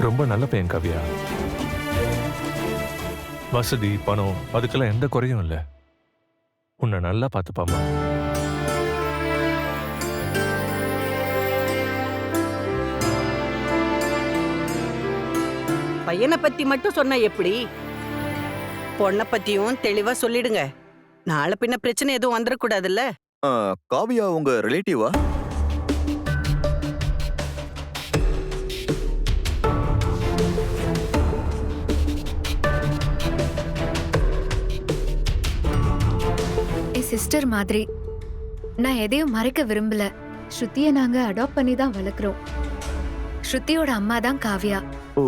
ரொம்ப நல்ல பையன் காவியா. வசதி பணம் அதுக்கெல்லாம் எந்த குறையும் இல்லை. உன்னை நல்லா பார்த்துப்பாமா. பையனை பத்தி மட்டும் சொன்னா எப்படி? பொண்ணை பத்தியும் தெளிவா சொல்லிடுங்க. நாளை பின்ன பிரச்சனை எதுவும் வந்துடக்கூடாதுல்ல. காவியா உங்க ரிலேட்டிவா? சிஸ்டர் மாதிரி. நான் எதையும் மறைக்க விரும்பல. ஸ்ருதியை நாங்க அடாப்ட் பண்ணி தான் வளர்க்குறோம். ஸ்ருதியோட அம்மா தான் காவியா. ஓ,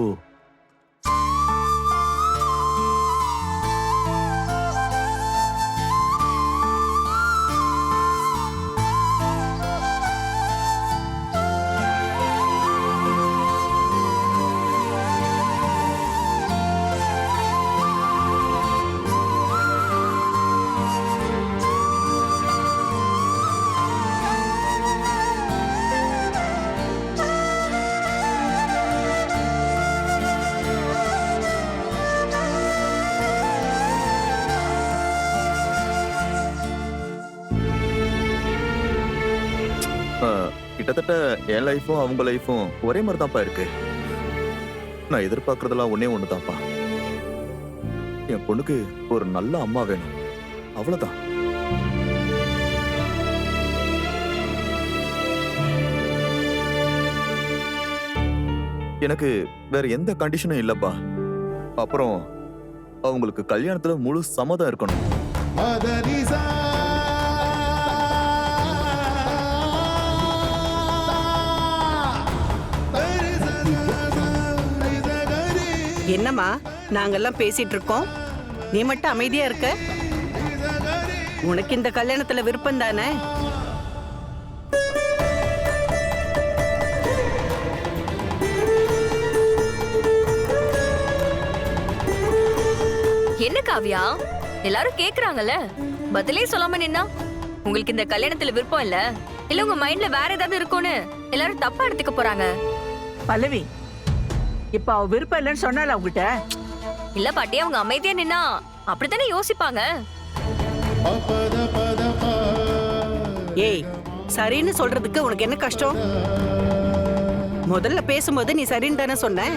கிட்டத்தட்ட என் லைஃபும் அவங்க லைஃபும் ஒரே மாதிரி தான்ப்பா இருக்கு. நான் எதிர்பார்க்கறதெல்லாம் ஒன்னே ஒண்ணுதான்ப்பா. என் பொண்ணுக்கு ஒரு நல்ல அம்மா வேணும், அவ்வளவுதான். எனக்கு வேற எந்த கண்டிஷனும் இல்லப்பா. அப்புறம் அவங்களுக்கு கல்யாணத்துல முழு சம்மதம் இருக்கணும். என்னம்மா நாங்கெல்லாம் பேசிட்டு இருக்கோம், நீ மட்டும் அமைதியா இருக்க? உனக்கு இந்த கல்யாணத்துல விருப்பம் தானே? என்ன காவியா, எல்லாரும் கேக்குறாங்கல்ல, பதிலே சொல்லாம நின்னா? உங்களுக்கு இந்த கல்யாணத்துல விருப்பம் இல்ல, இல்ல உங்க மைண்ட்ல வேற ஏதாவது இருக்கும்னு எல்லாரும் தப்பா எடுத்துக்க போறாங்க. பல்லவி, இப்ப அவ விருப்பம் இல்லைன்னு சொன்னால அவங்கிட்ட? இல்ல பாட்டி, அவங்க அமைதியா நின்னா அப்படித்தானே யோசிப்பாங்க. ஏய், சரின்னு சொல்றதுக்கு உனக்கு என்ன கஷ்டம்? முதல்ல பேசும்போது நீ சரின்னு தானே சொன்ன.